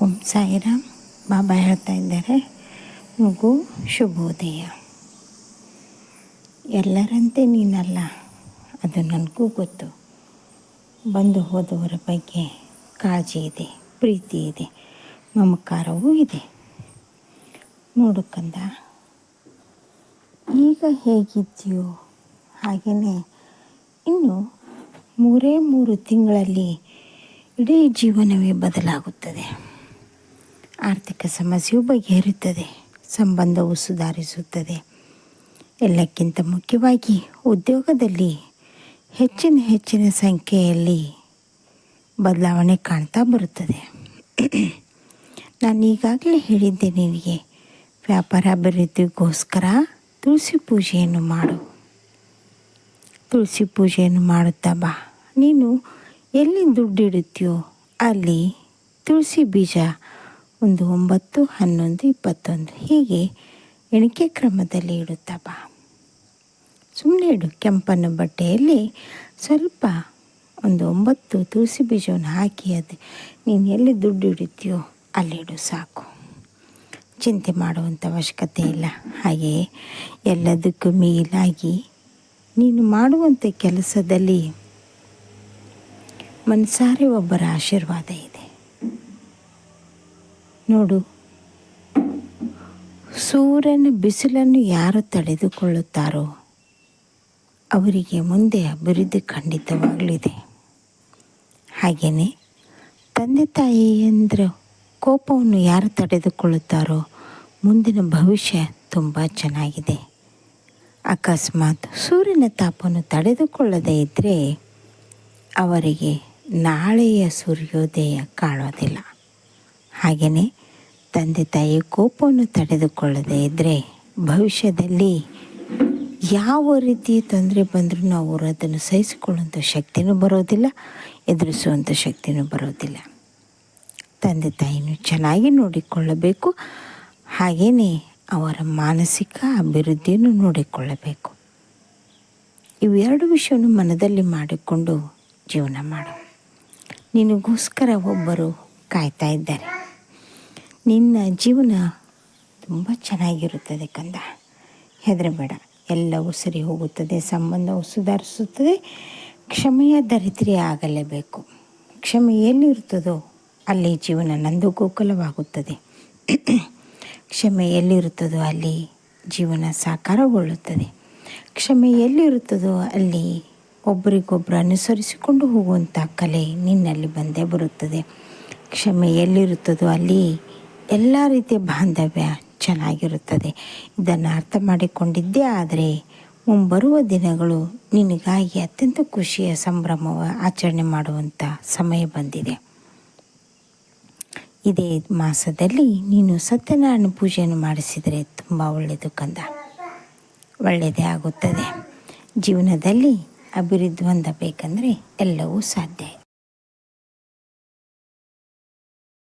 ಓಂ ಸಾಯಿರಾಮ್. ಬಾಬಾ ಹೇಳ್ತಾ ಇದ್ದಾರೆ, ಮಗು ಶುಭೋದಯ. ಎಲ್ಲರಂತೆ ನೀನಲ್ಲ, ಅದು ನನಗೂ ಗೊತ್ತು. ಬಂದು ಹೋದವರ ಬಗ್ಗೆ ಕಾಳಜಿ ಇದೆ, ಪ್ರೀತಿ ಇದೆ, ಮಮಕಾರವೂ ಇದೆ. ನೋಡು ಕಂದ, ಈಗ ಹೇಗಿದೆಯೋ ಹಾಗೆಯೇ ಇನ್ನು 3 ತಿಂಗಳಲ್ಲಿ ಇಡೀ ಜೀವನವೇ ಬದಲಾಗುತ್ತದೆ. ಆರ್ಥಿಕ ಸಮಸ್ಯೆಯು ಬಗೆಹರಿಯುತ್ತದೆ, ಸಂಬಂಧವು ಸುಧಾರಿಸುತ್ತದೆ. ಎಲ್ಲಕ್ಕಿಂತ ಮುಖ್ಯವಾಗಿ ಉದ್ಯೋಗದಲ್ಲಿ ಹೆಚ್ಚಿನ ಸಂಖ್ಯೆಯಲ್ಲಿ ಬದಲಾವಣೆ ಕಾಣ್ತಾ ಬರುತ್ತದೆ. ನಾನು ಈಗಾಗಲೇ ಹೇಳಿದ್ದೆ ನಿನಗೆ, ವ್ಯಾಪಾರ ಅಭಿವೃದ್ಧಿಗೋಸ್ಕರ ತುಳಸಿ ಪೂಜೆಯನ್ನು ಮಾಡು. ತುಳಸಿ ಪೂಜೆಯನ್ನು ಮಾಡುತ್ತಾ ಬಾ. ನೀನು ಎಲ್ಲಿ ದುಡ್ಡಿಡುತ್ತೀಯೋ ಅಲ್ಲಿ ತುಳಸಿ ಬೀಜ 1, 9, 11, 21 ಹೀಗೆ ಎಣಿಕೆ ಕ್ರಮದಲ್ಲಿ ಇಡುತ್ತಾ ಬಾ. ಸುಮ್ಮನೆ ಇಡು. ಕೆಂಪನ್ನು ಬಟ್ಟೆಯಲ್ಲಿ ಸ್ವಲ್ಪ 9 ತುಳಸಿ ಬೀಜವನ್ನು ಹಾಕಿ ಅದು ನೀನು ಎಲ್ಲಿ ದುಡ್ಡು ಇಡುತ್ತೀಯೋ ಅಲ್ಲಿಡು, ಸಾಕು. ಚಿಂತೆ ಮಾಡುವಂಥ ಅವಶ್ಯಕತೆ ಇಲ್ಲ. ಹಾಗೆಯೇ ಎಲ್ಲದಕ್ಕೂ ಮೀಲಾಗಿ ನೀನು ಮಾಡುವಂಥ ಕೆಲಸದಲ್ಲಿ ಮನಸಾರೆ ಒಬ್ಬರ ಆಶೀರ್ವಾದ ಇದೆ. ನೋಡು, ಸೂರ್ಯನ ಬಿಸಿಲನ್ನು ಯಾರು ತಡೆದುಕೊಳ್ಳುತ್ತಾರೋ ಅವರಿಗೆ ಮುಂದೆ ಅಭಿವೃದ್ಧಿ ಖಂಡಿತವಾಗಲಿದೆ. ಹಾಗೆಯೇ ತಂದೆ ತಾಯಿಯಂದ್ರ ಕೋಪವನ್ನು ಯಾರು ತಡೆದುಕೊಳ್ಳುತ್ತಾರೋ ಮುಂದಿನ ಭವಿಷ್ಯ ತುಂಬ ಚೆನ್ನಾಗಿದೆ. ಅಕಸ್ಮಾತ್ ಸೂರ್ಯನ ತಾಪವನ್ನು ತಡೆದುಕೊಳ್ಳದೇ ಇದ್ದರೆ ಅವರಿಗೆ ನಾಳೆಯ ಸೂರ್ಯೋದಯ ಕಾಣೋದಿಲ್ಲ. ಹಾಗೆಯೇ ತಂದೆ ತಾಯಿ ಕೋಪವನ್ನು ತಡೆದುಕೊಳ್ಳದೇ ಇದ್ದರೆ ಭವಿಷ್ಯದಲ್ಲಿ ಯಾವ ರೀತಿ ತೊಂದರೆ ಬಂದರೂ ಅವರು ಅದನ್ನು ಸಹಿಸಿಕೊಳ್ಳುವಂಥ ಶಕ್ತಿನೂ ಬರೋದಿಲ್ಲ, ಎದುರಿಸುವಂಥ ಶಕ್ತಿನೂ ಬರೋದಿಲ್ಲ. ತಂದೆ ತಾಯಿನೂ ಚೆನ್ನಾಗಿ ನೋಡಿಕೊಳ್ಳಬೇಕು. ಹಾಗೆಯೇ ಅವರ ಮಾನಸಿಕ ಅಭಿವೃದ್ಧಿಯನ್ನು ನೋಡಿಕೊಳ್ಳಬೇಕು. ಇವೆರಡು ವಿಷಯವನ್ನು ಮನದಲ್ಲಿ ಮಾಡಿಕೊಂಡು ಜೀವನ ಮಾಡು. ನಿನಗೋಸ್ಕರ ಒಬ್ಬರು ಕಾಯ್ತಾ ಇದ್ದಾರೆ. ನಿನ್ನ ಜೀವನ ತುಂಬ ಚೆನ್ನಾಗಿರುತ್ತದೆ ಕಂದ, ಹೆದರಬೇಡ. ಎಲ್ಲವೂ ಸರಿ ಹೋಗುತ್ತದೆ, ಸಂಬಂಧವು ಸುಧಾರಿಸುತ್ತದೆ. ಕ್ಷಮೆಯ ದರಿದ್ರಿ ಆಗಲೇಬೇಕು. ಕ್ಷಮೆ ಎಲ್ಲಿರುತ್ತದೋ ಅಲ್ಲಿ ಜೀವನ ನಂದಗೋಕುಲವಾಗುತ್ತದೆ. ಕ್ಷಮೆ ಎಲ್ಲಿರುತ್ತದೋ ಅಲ್ಲಿ ಜೀವನ ಸಾಕಾರಗೊಳ್ಳುತ್ತದೆ. ಕ್ಷಮೆ ಎಲ್ಲಿರುತ್ತದೋ ಅಲ್ಲಿ ಒಬ್ಬರಿಗೊಬ್ಬರು ಅನುಸರಿಸಿಕೊಂಡು ಹೋಗುವಂಥ ಕಲೆ ನಿನ್ನಲ್ಲಿ ಬಂದೇ ಬರುತ್ತದೆ. ಕ್ಷಮೆ ಎಲ್ಲಿರುತ್ತದೋ ಅಲ್ಲಿ ಎಲ್ಲ ರೀತಿಯ ಬಾಂಧವ್ಯ ಚೆನ್ನಾಗಿರುತ್ತದೆ. ಇದನ್ನು ಅರ್ಥ ಮಾಡಿಕೊಂಡಿದ್ದೇ ಆದರೆ ಮುಂಬರುವ ದಿನಗಳು ನಿನಗಾಗಿ ಅತ್ಯಂತ ಖುಷಿಯ ಸಂಭ್ರಮ ಆಚರಣೆ ಮಾಡುವಂಥ ಸಮಯ ಬಂದಿದೆ. ಇದೇ ಮಾಸದಲ್ಲಿ ನೀನು ಸತ್ಯನಾರಾಯಣ ಪೂಜೆಯನ್ನು ಮಾಡಿಸಿದರೆ ತುಂಬ ಒಳ್ಳೆಯದು ಕಂದ, ಒಳ್ಳೆಯದೇ ಆಗುತ್ತದೆ. ಜೀವನದಲ್ಲಿ ಅಭಿವೃದ್ಧಿ ಹೊಂದಬೇಕಂದರೆ ಎಲ್ಲವೂ ಸಾಧ್ಯ ಇದೆ.